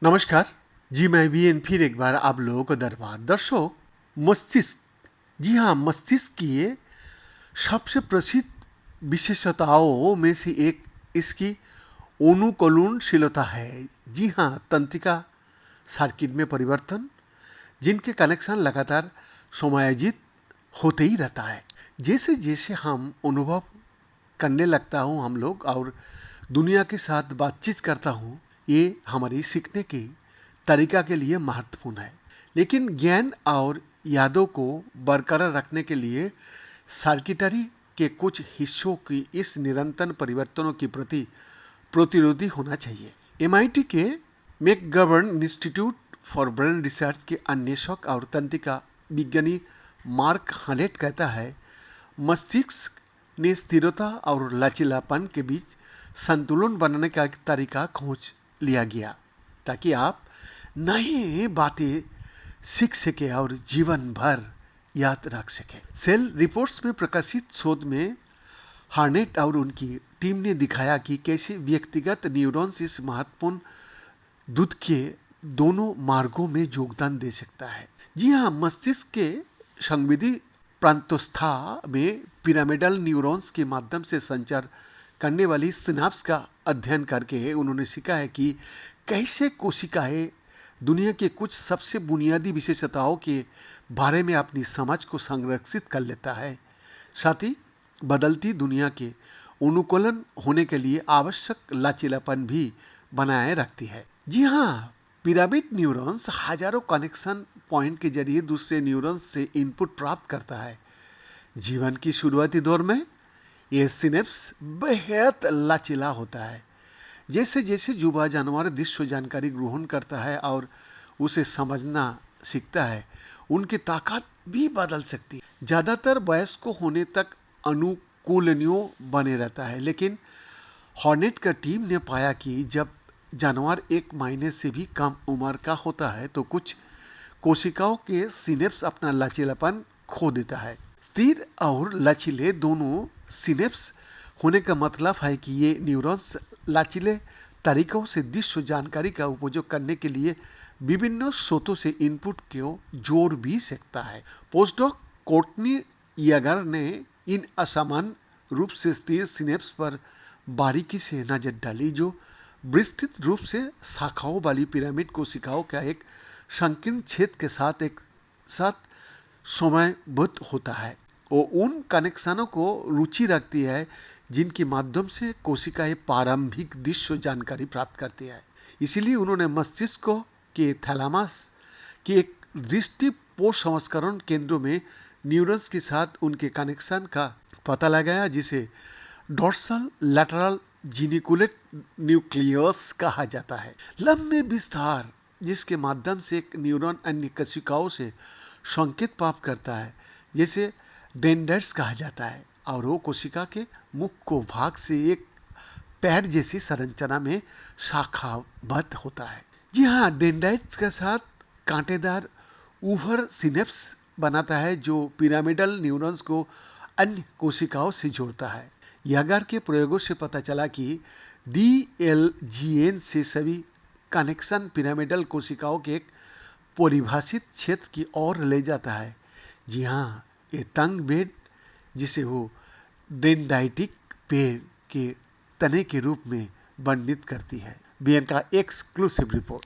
नमस्कार जी, मैं वीएन फिर एक बार आप लोगों को दरबार। दर्शकों, मस्तिष्क, जी हाँ, मस्तिष्क की ये सबसे प्रसिद्ध विशेषताओं में से एक इसकी अनुकूलनशीलता है। जी हाँ, तंत्रिका सर्किट में परिवर्तन, जिनके कनेक्शन लगातार समायोजित होते ही रहता है। जैसे जैसे हम अनुभव करने लगता हूँ हम लोग और दुनिया के साथ बातचीत करता हूँ, ये हमारी सीखने की तरीका के लिए महत्वपूर्ण है। लेकिन ज्ञान और यादों को बरकरार रखने के लिए सर्किटरी के कुछ हिस्सों की इस निरंतर परिवर्तनों के प्रति प्रतिरोधी होना चाहिए। एमआईटी के McGovern institute for brain research के अन्वेषक और तंत्रिका विज्ञानी मार्क हनेट कहता है, मस्तिष्क ने स्थिरता और लचीलापन के बीच संतुलन बनाने का एक तरीका खोज लिया गया ताकि आप नई बातें सीख सके और जीवन भर याद रख सके। सेल रिपोर्ट्स में प्रकाशित शोध में हार्नेट और उनकी टीम ने दिखाया कि कैसे व्यक्तिगत न्यूरॉन्स इस महत्वपूर्ण दूध के दोनों मार्गों में योगदान दे सकता है। जी हाँ, मस्तिष्क के संवेदी प्रांतस्था में पिरामिडल न्यूरॉन्स के माध्यम से संचार करने वाली सिनाप्स का अध्ययन करके उन्होंने सीखा है कि कैसे कोशिकाएं दुनिया के कुछ सबसे बुनियादी विशेषताओं के बारे में अपनी समझ को संरक्षित कर लेता है, साथ ही बदलती दुनिया के अनुकूलन होने के लिए आवश्यक लचीलापन भी बनाए रखती है। जी हाँ, पिरामिड न्यूरॉन्स हजारों कनेक्शन पॉइंट के जरिए दूसरे न्यूरॉन्स से इनपुट प्राप्त करता है। जीवन की शुरुआती दौर में यह सिनेप्स बेहद लचीला होता है। जैसे जैसे युवा जानवर दृश्य जानकारी ग्रहण करता है और उसे समझना सीखता है, उनकी ताकत भी बदल सकती है। ज़्यादातर वयस्क होने तक अनुकूलनीय बने रहता है, लेकिन हॉर्नेट का टीम ने पाया कि जब जानवर 1 महीने से भी कम उम्र का होता है तो कुछ कोशिकाओं के सिनेप्स अपना लचीलापन खो देता है। स्थिर और लचीले दोनों सिनेप्स होने का मतलब है कि ये न्यूरॉन्स लचीले तरीकों से दृश्य जानकारी का उपयोग करने के लिए विभिन्न स्रोतों से इनपुट को जोड़ भी सकता है। पोस्टडॉक कोर्टनी यागर ने इन असामान्य रूप से स्थिर सिनेप्स पर बारीकी से नजर डाली, जो विस्तृत रूप से शाखाओं वाली पिरामिड कोशिकाओं का एक संकीर्ण क्षेत्र के साथ एक साथ समयबद्ध होता है। वो उन कनेक्शनों को रुचि रखती है जिनके माध्यम से कोशिकाएं प्रारंभिक दृश्य जानकारी प्राप्त करती है। इसीलिए उन्होंने मस्तिष्क के थैलामस के एक दृष्टिपोष संस्करण केंद्रों में न्यूरॉन्स के साथ उनके कनेक्शन का पता लगाया, जिसे डोर्सल लैटरल जीनिकुलेट न्यूक्लियस कहा जाता है। लंबे विस्तार जिसके माध्यम से एक न्यूरॉन अन्य कोशिकाओं से संकेत प्राप्त करता है, जैसे डेंड्राइट्स कहा जाता है, और वो कोशिका के मुख को भाग से एक पैर जैसी संरचना में शाखाबद्ध होता है। जी हाँ, डेंड्राइट्स के साथ कांटेदार ऊभर सिनेप्स बनाता है जो पिरामिडल न्यूरॉन्स को अन्य कोशिकाओं से जोड़ता है। यागर के प्रयोगों से पता चला कि DLGN से सभी कनेक्शन पिरामिडल कोशिकाओं के एक परिभाषित क्षेत्र की ओर ले जाता है। जी हाँ, ये तंग बेड जिसे वो डेंड्राइटिक पेड़ के तने के रूप में वर्णित करती है। बीएन का एक्सक्लूसिव रिपोर्ट।